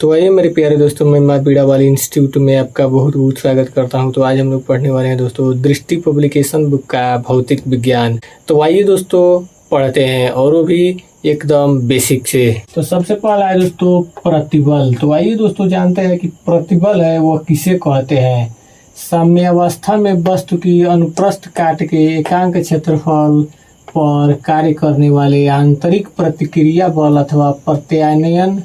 तो आइए मेरे प्यारे दोस्तों, मैं माँ बीड़ा वाली इंस्टीट्यूट में आपका बहुत बहुत स्वागत करता हूं। तो आज हम लोग पढ़ने वाले हैं दोस्तों दृष्टि पब्लिकेशन बुक का भौतिक विज्ञान। तो आइए दोस्तों पढ़ते हैं, और वो भी एकदम बेसिक से। तो सबसे पहला है दोस्तों प्रतिबल। तो आइए दोस्तों जानते हैं कि प्रतिबल है वो किसे कहते हैं। साम्यावस्था में वस्तु की अनुप्रस्थ काट के एकांक क्षेत्रफल पर कार्य करने वाले आंतरिक प्रतिक्रिया बल अथवा प्रत्यानयन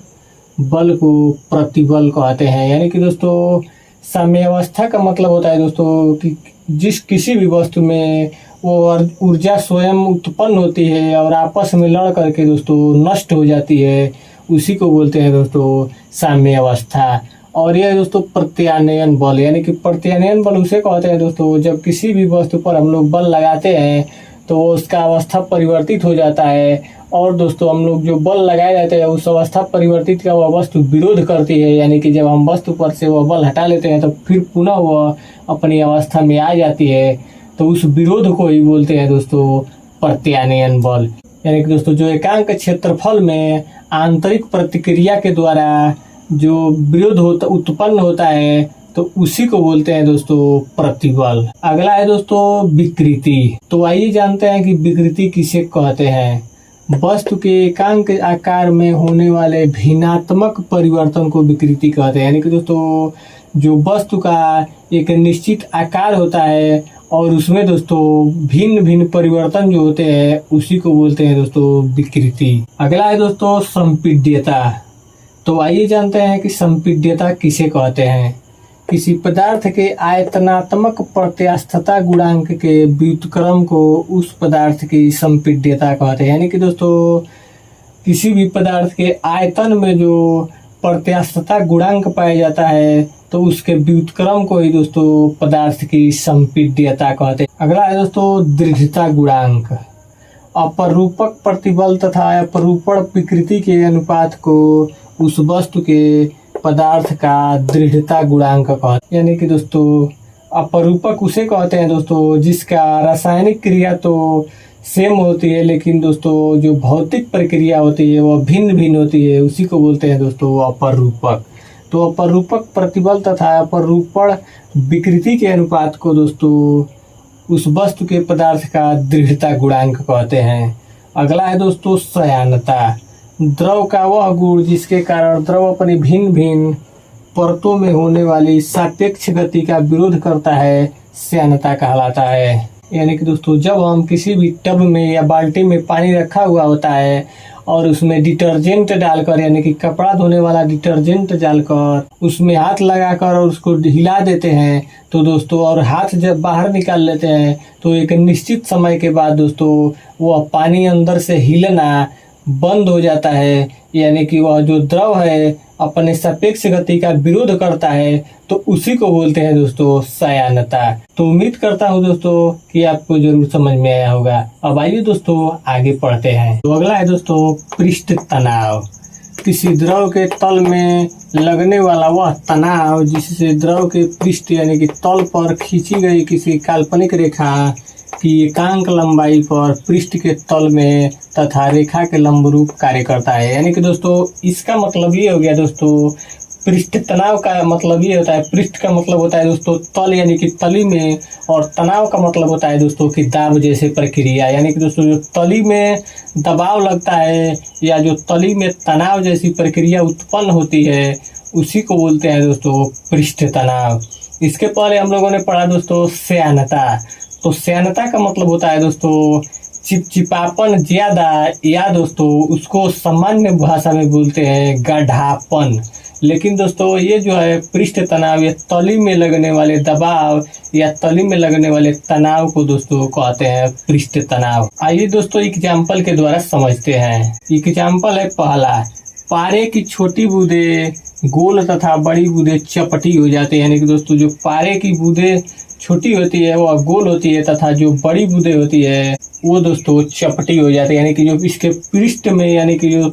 बल को प्रतिबल कहते हैं। यानी कि दोस्तों साम्यावस्था का मतलब होता है दोस्तों कि किसी भी वस्तु में वो ऊर्जा स्वयं उत्पन्न होती है और आपस में लड़ करके दोस्तों नष्ट हो जाती है, उसी को बोलते हैं दोस्तों साम्यावस्था। और यह दोस्तों प्रत्यानयन बल, यानी कि प्रत्यानयन बल उसे कहते हैं दोस्तों जब किसी भी वस्तु पर हम लोग बल लगाते हैं तो उसका अवस्था परिवर्तित हो जाता है, और दोस्तों हम लोग जो बल लगाए जाते हैं उस अवस्था परिवर्तित का वह वस्तु विरोध करती है। यानी कि जब हम वस्तु पर से वह बल हटा लेते हैं तो फिर पुनः वह अपनी अवस्था में आ जाती है, तो उस विरोध को ही बोलते हैं दोस्तों प्रत्यानयन बल। यानी कि दोस्तों जो एकांक क्षेत्रफल में आंतरिक प्रतिक्रिया के द्वारा जो विरोध उत्पन्न होता है तो उसी को बोलते हैं दोस्तों प्रतिबल। अगला है दोस्तों विकृति। तो आइए जानते हैं कि विकृति किसे कहते हैं। वस्तु के एकांक आकार में होने वाले भिन्नात्मक परिवर्तन को विकृति कहते हैं। यानी कि दोस्तों जो वस्तु का एक निश्चित आकार होता है और उसमें दोस्तों भिन्न भिन्न परिवर्तन जो होते हैं उसी को बोलते हैं दोस्तों विकृति। अगला है दोस्तों संपीड्यता। तो आइए जानते हैं कि संपीड्यता किसे कहते हैं। किसी पदार्थ के आयतनात्मक प्रत्यास्थता गुणांक के व्युत्क्रम को उस पदार्थ की संपीड्यता कहते हैं। यानी कि दोस्तों किसी भी पदार्थ के आयतन में जो प्रत्यास्थता गुणांक पाया जाता है तो उसके व्युत्क्रम को ही दोस्तों पदार्थ की संपीड्यता कहते हैं। अगला है दोस्तों दृढ़ता गुणांक। अपरूपक प्रतिबल तथा अपरूपण विकृति के अनुपात को उस वस्तु के पदार्थ का दृढ़ता गुणांक कहते हैं। यानी कि दोस्तों अपरूपक उसे कहते हैं दोस्तों जिसका रासायनिक क्रिया तो सेम होती है, लेकिन दोस्तों जो भौतिक प्रक्रिया होती है वह भिन्न भिन्न होती है, उसी को बोलते हैं दोस्तों अपरूपक। तो अपरूपक प्रतिबल तथा अपरूपण विकृति के अनुपात को दोस्तों उस वस्तु के पदार्थ का दृढ़ता गुणांक कहते हैं। अगला है दोस्तों सयानता। द्रव का वह गुण जिसके कारण द्रव अपनी भिन्न भिन्न परतों में होने वाली सापेक्ष गति का विरोध करता है, सयानता कहलाता है। यानी कि दोस्तों जब हम किसी भी टब में या बाल्टी में पानी रखा हुआ होता है और उसमें डिटर्जेंट डालकर, यानी कि कपड़ा धोने वाला डिटर्जेंट डालकर उसमें हाथ लगाकर और उसको हिला देते हैं तो दोस्तों, और हाथ जब बाहर निकाल लेते हैं तो एक निश्चित समय के बाद दोस्तों वह पानी अंदर से हिलना बंद हो जाता है। यानी कि वह जो द्रव है अपने सापेक्ष गति का विरोध करता है, तो उसी को बोलते हैं दोस्तों सयानता। तो उम्मीद करता हूँ दोस्तों कि आपको जरूर समझ में आया होगा। अब आइए दोस्तों आगे पढ़ते हैं। तो अगला है दोस्तों पृष्ठ तनाव। किसी द्रव के तल में लगने वाला वह तनाव जिससे द्रव के पृष्ठ यानी कि तल पर खींची गई किसी काल्पनिक रेखा की एकांक लंबाई पर पृष्ठ के तल में तथा रेखा के लंबरूप कार्य करता है। यानी कि दोस्तों इसका मतलब ये हो गया दोस्तों, पृष्ठ तनाव का मतलब ये होता है, पृष्ठ का मतलब होता है दोस्तों तल यानी कि तली में, और तनाव का मतलब होता है दोस्तों कि दाब जैसे प्रक्रिया। यानी कि दोस्तों जो तली में दबाव लगता है या जो तली में तनाव जैसी प्रक्रिया उत्पन्न होती है उसी को बोलते हैं दोस्तों पृष्ठ तनाव। इसके पहले हम लोगों ने पढ़ा दोस्तों सयानता। तो सयानता का मतलब होता है दोस्तों चिपचिपापन ज्यादा, या दोस्तों उसको सामान्य भाषा में बोलते हैं गाढ़ापन। लेकिन दोस्तों ये जो है पृष्ठ तनाव या तली में लगने वाले दबाव या तली में लगने वाले तनाव को दोस्तों कहते हैं पृष्ठ तनाव। आइए दोस्तों एग्जाम्पल के द्वारा समझते हैं। एग्जाम्पल है पहला, पारे की छोटी बूंदे गोल तथा बड़ी बूंदे चपटी हो जाती है। यानी कि दोस्तों जो पारे की बूंदे छोटी होती है वह गोल होती है तथा जो बड़ी बूंदे होती है वो दोस्तों चपटी हो जाती है। यानी कि जो इसके पृष्ठ में यानी कि जो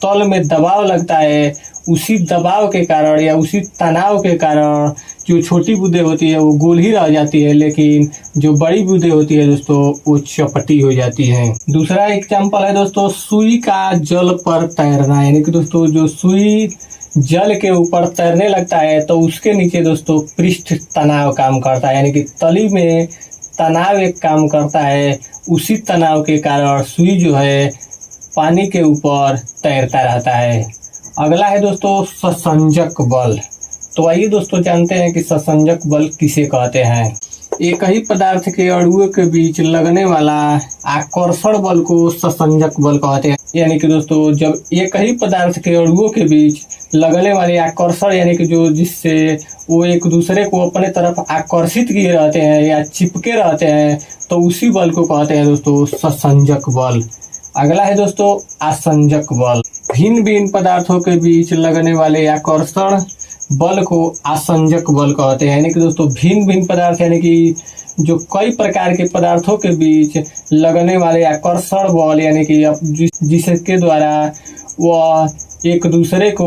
तल में दबाव लगता है उसी दबाव के कारण या उसी तनाव के कारण जो छोटी बूंदे होती है वो गोल ही रह जाती है, लेकिन जो बड़ी बूंदे होती है दोस्तों वो चपटी हो जाती है। दूसरा एग्जाम्पल है दोस्तों सुई का जल पर तैरना। यानी कि दोस्तों जो सुई जल के ऊपर तैरने लगता है तो उसके नीचे दोस्तों पृष्ठ तनाव काम करता है, यानी कि तली में तनाव एक काम करता है। उसी तनाव के कारण सुई जो है पानी के ऊपर तैरता रहता है। अगला है दोस्तों ससंजक बल। तो आइए दोस्तों जानते हैं कि ससंजक बल किसे कहते हैं। एक ही पदार्थ के अणुओं के बीच लगने वाला आकर्षण बल को ससंजक बल कहते हैं। यानी कि दोस्तों जब एक ही पदार्थ के अणुओं के बीच लगने वाले आकर्षण, यानी कि जो जिससे वो एक दूसरे को अपने तरफ आकर्षित किए रहते हैं या चिपके रहते हैं, तो उसी बल को कहते हैं दोस्तों ससंजक बल। अगला है दोस्तों आसंजक बल। भिन्न भिन्न पदार्थों के बीच लगने वाले आकर्षण बल को आसंजक बल कहते हैं। यानी कि दोस्तों भिन्न भिन्न पदार्थ, यानी कि जो कई प्रकार के पदार्थों के बीच लगने वाले आकर्षण बल, यानी कि जिसके द्वारा वह एक दूसरे को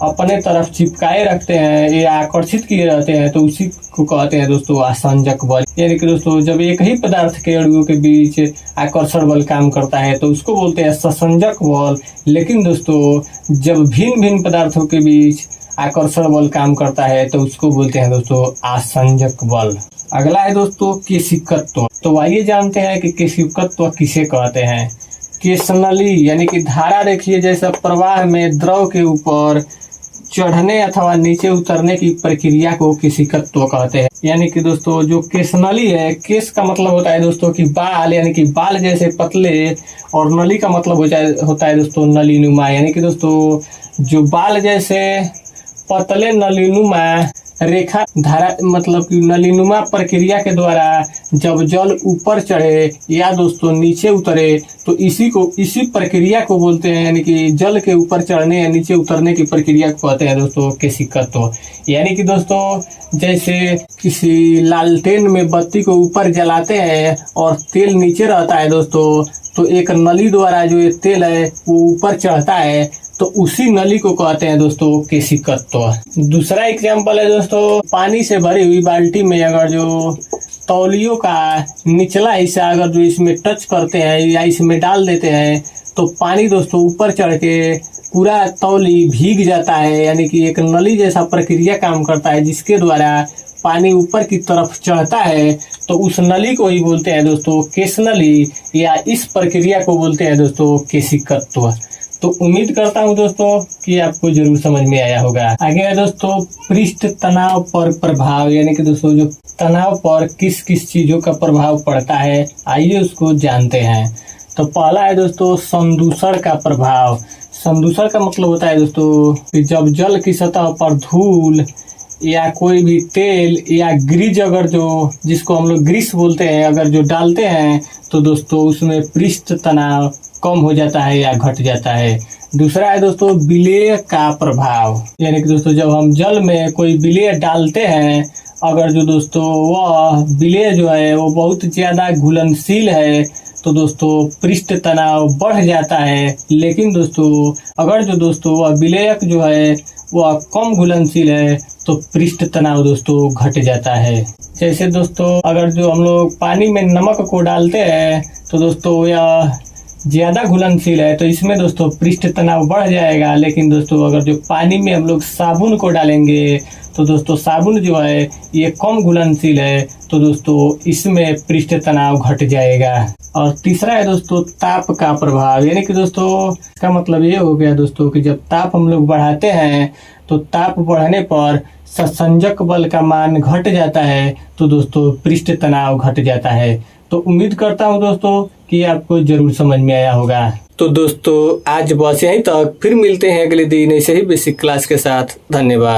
अपने तरफ चिपकाए रखते हैं या आकर्षित किए रहते हैं, तो उसी को कहते हैं दोस्तों आसंजक बल। यानी कि दोस्तों जब एक ही पदार्थ के अणुओं के बीच आकर्षण बल काम करता है तो उसको बोलते हैं ससंजक बल। लेकिन दोस्तों जब भिन्न भिन्न पदार्थों के बीच आकर्षण बल काम करता है तो उसको बोलते हैं दोस्तों आसंजक बल। अगला है दोस्तों केशिकत्व। तो आइए जानते हैं कि केशिकत्व किसे कहते हैं। केशनली यानी कि धारा देखिए जैसा प्रवाह में द्रव के ऊपर चढ़ने अथवा नीचे उतरने की प्रक्रिया को केशिकत्व कहते हैं। यानी कि दोस्तों जो केशनली है, केश का मतलब होता है दोस्तों कि बाल, यानी कि बाल जैसे पतले, और नली का मतलब होता है दोस्तों नलीनुमा। यानी कि दोस्तों जो बाल जैसे पतले नलीनुमा रेखा धारा, मतलब कि नलीनुमा प्रक्रिया के द्वारा जब जल ऊपर चढ़े या दोस्तों नीचे उतरे तो इसी प्रक्रिया को बोलते हैं, यानी कि जल के ऊपर चढ़ने या नीचे उतरने की प्रक्रिया को कहते हैं दोस्तों केशिकत्व। यानी कि दोस्तों जैसे किसी लालटेन में बत्ती को ऊपर जलाते हैं और तेल नीचे रहता है दोस्तों, तो एक नली द्वारा जो ये तेल है वो ऊपर चढ़ता है, तो उसी नली को कहते हैं दोस्तों केशिकत्व। दूसरा एग्जाम्पल है दोस्तों पानी से भरी हुई बाल्टी में अगर जो तौलियों का निचला हिस्सा अगर जो इसमें टच करते हैं या इसमें डाल देते हैं तो पानी दोस्तों ऊपर चढ़ के पूरा तौली भीग जाता है। यानी कि एक नली जैसा प्रक्रिया काम करता है जिसके द्वारा पानी ऊपर की तरफ चढ़ता है, तो उस नली को ही बोलते हैं दोस्तों केशनली, या इस प्रक्रिया को बोलते हैं दोस्तों केशिकत्व। तो उम्मीद करता हूं दोस्तों कि आपको जरूर समझ में आया होगा। आगे है दोस्तों पृष्ठ तनाव पर प्रभाव। यानी कि दोस्तों जो तनाव पर किस किस चीजों का प्रभाव पड़ता है, आइए उसको जानते हैं। तो पहला है दोस्तों संदूषण का प्रभाव। संदूषण का मतलब होता है दोस्तों कि जब जल की सतह पर धूल या कोई भी तेल या ग्रीज, अगर जो जिसको हम लोग ग्रीस बोलते हैं, अगर जो डालते हैं तो दोस्तों उसमें पृष्ठ तनाव कम हो जाता है या घट जाता है। दूसरा है दोस्तों विलेय का प्रभाव। यानी कि दोस्तों जब हम जल में कोई विलेय डालते हैं, अगर जो दोस्तों वह विलेय जो है वो बहुत ज्यादा घुलनशील है तो दोस्तों पृष्ठ तनाव बढ़ जाता है। लेकिन दोस्तों अगर जो दोस्तों वह विलेयक जो है वह कम घुलनशील है तो पृष्ठ तनाव दोस्तों घट जाता है। जैसे दोस्तों अगर जो हम लोग पानी में नमक को डालते हैं तो दोस्तों यह ज्यादा घुलनशील है तो इसमें दोस्तों पृष्ठ तनाव बढ़ जाएगा। लेकिन दोस्तों अगर जो पानी में हम लोग साबुन को डालेंगे तो दोस्तों साबुन जो है ये कम घुलनशील है तो दोस्तों इसमें पृष्ठ तनाव घट जाएगा। और तीसरा है दोस्तों ताप का प्रभाव। यानी कि दोस्तों इसका मतलब ये हो गया दोस्तों कि जब ताप हम लोग बढ़ाते हैं तो ताप बढ़ने पर ससंजक बल का मान घट जाता है तो दोस्तों पृष्ठ तनाव घट जाता है। तो उम्मीद करता हूँ दोस्तों कि आपको जरूर समझ में आया होगा। तो दोस्तों आज बस यहीं तक, फिर मिलते हैं अगले दिन ऐसे ही बेसिक क्लास के साथ। धन्यवाद।